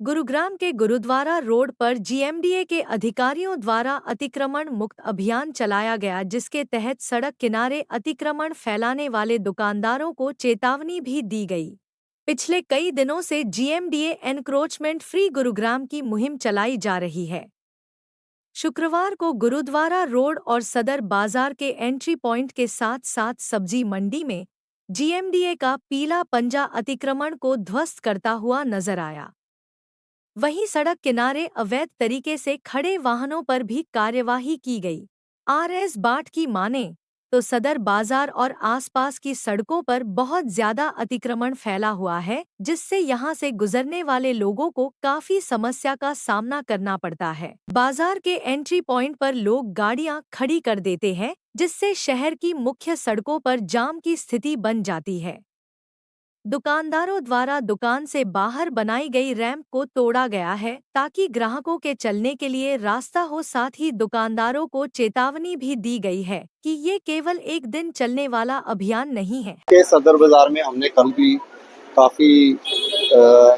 गुरुग्राम के गुरुद्वारा रोड पर जीएमडीए के अधिकारियों द्वारा अतिक्रमण मुक्त अभियान चलाया गया, जिसके तहत सड़क किनारे अतिक्रमण फैलाने वाले दुकानदारों को चेतावनी भी दी गई। पिछले कई दिनों से जीएमडीए एनक्रोचमेंट फ्री गुरुग्राम की मुहिम चलाई जा रही है। शुक्रवार को गुरुद्वारा रोड और सदर बाजार के एंट्री पॉइंट के साथ साथ सब्जी मंडी में जीएमडीए का पीला पंजा अतिक्रमण को ध्वस्त करता हुआ नजर आया। वहीं सड़क किनारे अवैध तरीके से खड़े वाहनों पर भी कार्यवाही की गई। आरएस बाठ की माने तो सदर बाजार और आसपास की सड़कों पर बहुत ज्यादा अतिक्रमण फैला हुआ है, जिससे यहां से गुजरने वाले लोगों को काफी समस्या का सामना करना पड़ता है। बाजार के एंट्री पॉइंट पर लोग गाड़ियां खड़ी कर देते हैं, जिससे शहर की मुख्य सड़कों पर जाम की स्थिति बन जाती है। दुकानदारों द्वारा दुकान से बाहर बनाई गई रैंप को तोड़ा गया है, ताकि ग्राहकों के चलने के लिए रास्ता हो। साथ ही दुकानदारों को चेतावनी भी दी गई है कि ये केवल एक दिन चलने वाला अभियान नहीं है। के सदर बाजार में हमने कल भी काफी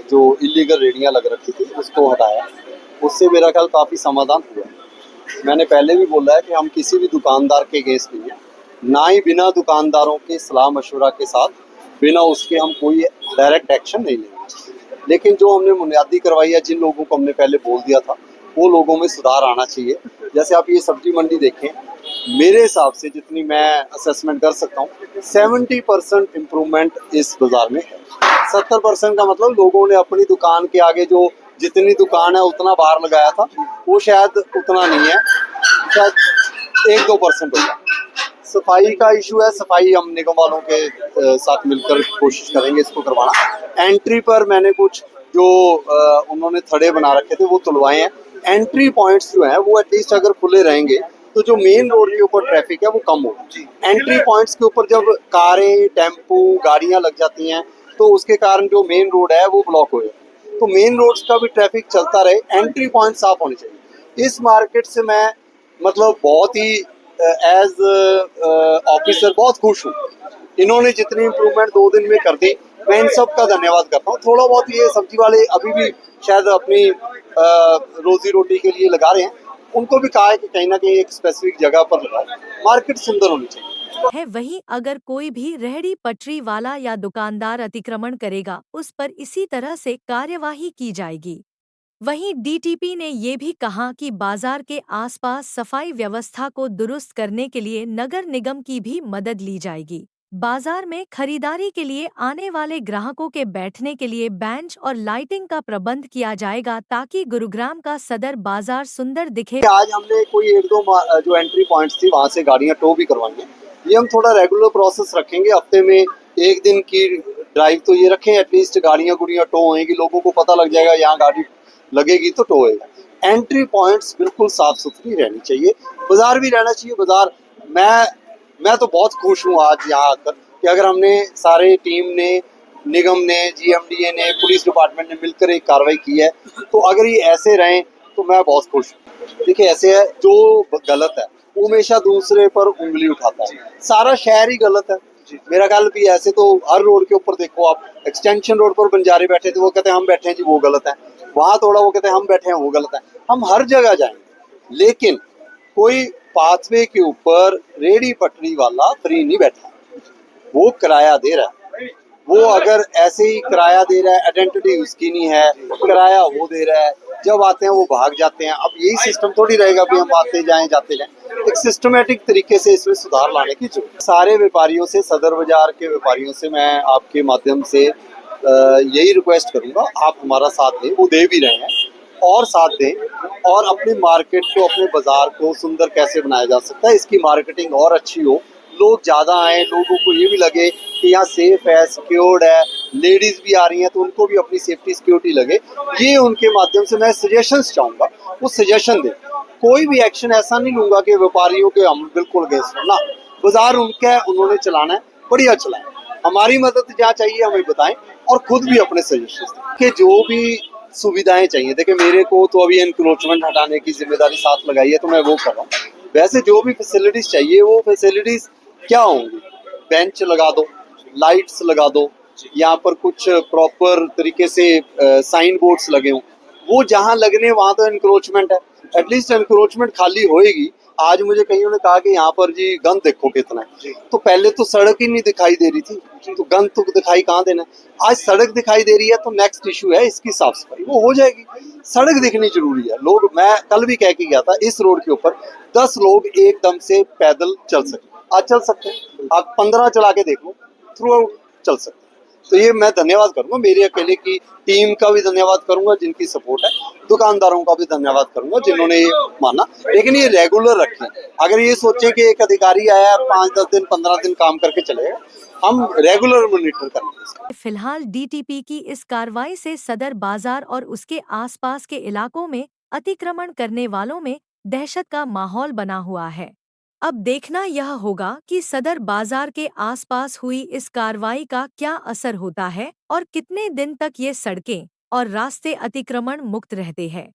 जो इलीगल रेडियां लग रखी थी उसको हटाया, उससे मेरा ख्याल काफी समाधान हुआ। मैंने पहले भी बोला है कि हम किसी भी दुकानदार के अगेंस्ट नहीं है, ना ही बिना दुकानदारों के सलाह मशवरा के साथ बिना उसके हम कोई डायरेक्ट एक्शन नहीं लेंगे। लेकिन जो हमने बुनियादी करवाई है, जिन लोगों को हमने पहले बोल दिया था, वो लोगों में सुधार आना चाहिए। जैसे आप ये सब्जी मंडी देखें, मेरे हिसाब से जितनी मैं असेसमेंट कर सकता हूँ, 70% इम्प्रूवमेंट इस बाजार में है। 70% का मतलब लोगों ने अपनी दुकान के आगे जो जितनी दुकान है उतना बाहर लगाया था, वो शायद उतना नहीं है, शायद 1-2% होगा। सफाई का इशू है, सफाई हम निगम वालों के साथ मिलकर कोशिश करेंगे इसको करवाना। एंट्री पर मैंने कुछ जो उन्होंने थड़े बना रखे थे वो तुलवाए हैं। एंट्री पॉइंट्स जो हैं वो एटलीस्ट अगर खुले रहेंगे तो जो मेन रोड के ऊपर ट्रैफिक है वो कम होगी। एंट्री पॉइंट्स के ऊपर जब कारें, टेम्पो, गाड़ियां लग जाती हैं तो उसके कारण जो मेन रोड है वो ब्लॉक हो जाता है। तो मेन रोड्स का भी ट्रैफिक चलता रहे, एंट्री पॉइंट साफ होने चाहिए। इस मार्केट से मैं मतलब बहुत ही एज ऑफिसर बहुत खुश हूँ। इन्होंने जितनी इम्प्रूवमेंट 2 दिन में कर दी, मैं इन सब का धन्यवाद करता हूँ। थोड़ा बहुत ये सब्जी वाले अभी भी शायद अपनी रोजी रोटी के लिए लगा रहे हैं, उनको भी कहा है कि कहीं ना कहीं एक स्पेसिफिक जगह पर लगाओ, मार्केट सुंदर होनी चाहिए। वहीं अगर कोई भी रेहड़ी पटरी वाला या दुकानदार अतिक्रमण करेगा, उस पर इसी तरह से कार्यवाही की जाएगी। वहीं डीटीपी ने ये भी कहा कि बाजार के आसपास सफाई व्यवस्था को दुरुस्त करने के लिए नगर निगम की भी मदद ली जाएगी। बाजार में खरीदारी के लिए आने वाले ग्राहकों के बैठने के लिए बेंच और लाइटिंग का प्रबंध किया जाएगा, ताकि गुरुग्राम का सदर बाजार सुंदर दिखे। आज हमने कोई 1-2 जो एंट्री पॉइंट्स थी वहां से गाड़ियां टो भी करवाई हैं। ये हम थोड़ा रेगुलर प्रोसेस रखेंगे, हफ्ते में एक दिन की ड्राइव तो ये रखें, एटलीस्ट गाड़ियां गुड़ियां टो होंगी, लोगों को पता लग जाएगा यहाँ गाड़ी लगेगी तो टो होएगा। एंट्री पॉइंट्स बिल्कुल साफ सुथरी रहनी चाहिए, बाजार भी रहना चाहिए। बाजार मैं तो बहुत खुश हूँ आज यहाँ आकर कि अगर हमने सारे टीम ने, निगम ने, जीएमडीए ने, पुलिस डिपार्टमेंट ने मिलकर एक कार्रवाई की है, तो अगर ये ऐसे रहें तो मैं बहुत खुश हूँ। देखिए ऐसे है, जो गलत है वो हमेशा दूसरे पर उंगली उठाता है, सारा शहर ही गलत है। मेरा ख्याल भी ऐसे तो हर रोड के ऊपर देखो आप, एक्सटेंशन रोड पर बंजारे बैठे थे, वो कहते हैं हम बैठे हैं जी वो गलत है, वहां थोड़ा वो कहते हैं हम बैठे हैं वो गलत है। हम हर जगह जाएंगे, लेकिन कोई पाथवे के ऊपर रेडी पटरी वाला फ्री नहीं बैठा, वो किराया दे रहा है। वो अगर ऐसे ही किराया दे रहा है, आइडेंटिटी उसकी नहीं है, किराया वो दे रहा है, जब आते हैं वो भाग जाते हैं। अब यही सिस्टम थोड़ी रहेगा भी हम आते जाएं जाते जाएं। एक सिस्टमेटिक तरीके से इसमें सुधार लाने की जरूरत। सारे व्यापारियों से, सदर बाजार के व्यापारियों से मैं आपके माध्यम से यही रिक्वेस्ट करूंगा, आप हमारा साथ दें, वो दे भी रहे हैं, और साथ दें, और अपने मार्केट को, अपने बाजार को सुंदर कैसे बनाया जा सकता है, इसकी मार्केटिंग और अच्छी हो, लोग ज़्यादा आए, लोगों को ये भी लगे कि यहाँ सेफ है, सिक्योर्ड है, लेडीज़ भी आ रही हैं तो उनको भी अपनी सेफ्टी सिक्योरिटी लगे। ये उनके माध्यम से मैं सजेशंस चाहूँगा, वो सजेशन दें। कोई भी एक्शन ऐसा नहीं लूँगा कि व्यापारियों के हम बिल्कुल अगेंस्ट ना, बाजार उनका है, उन्होंने चलाना है, बढ़िया चलाएं। हमारी मदद जहाँ चाहिए हमें बताएं, और खुद भी अपने सजेशन दें कि जो भी सुविधाएं चाहिए। देखिए मेरे को तो अभी एनक्रोचमेंट हटाने की जिम्मेदारी साथ लगाई है, तो मैं वो कर रहा हूँ। वैसे जो भी फैसिलिटीज चाहिए वो फैसिलिटीज क्या होंगी, बेंच लगा दो, लाइट्स लगा दो, यहाँ पर कुछ प्रॉपर तरीके से साइन बोर्ड्स लगे हों, वो जहाँ लगने वहां तो एनक्रोचमेंट है, एटलीस्ट एनक्रोचमेंट खाली होएगी। आज मुझे कईयों ने कहा कि यहाँ पर जी गंद देखो कितना है, तो पहले तो सड़क ही नहीं दिखाई दे रही थी, तो गंद तो दिखाई कहाँ देना है। आज सड़क दिखाई दे रही है तो नेक्स्ट इशू है इसकी साफ सफाई, वो हो जाएगी। सड़क दिखनी जरूरी है। लोग, मैं कल भी कह के गया था, इस रोड के ऊपर 10 लोग एकदम से पैदल चल सके, आज चल सकते हैं, आप 15 चला के देख लो, थ्रू आउट चल सकते हैं। तो ये मैं धन्यवाद करूंगा, मेरी अकेले की टीम का भी धन्यवाद करूंगा जिनकी सपोर्ट है, दुकानदारों का भी धन्यवाद करूंगा जिन्होंने ये माना। लेकिन ये रेगुलर रखें। अगर ये सोचे कि एक अधिकारी आया 5-10 दिन 15 दिन काम करके चलेगा, हम रेगुलर मॉनिटर करेंगे। फिलहाल डीटीपी की इस कार्रवाई से सदर बाजार और उसके आसपास के इलाकों में अतिक्रमण करने वालों में दहशत का माहौल बना हुआ है। अब देखना यह होगा कि सदर बाजार के आसपास हुई इस कार्रवाई का क्या असर होता है और कितने दिन तक ये सड़कें और रास्ते अतिक्रमण मुक्त रहते हैं।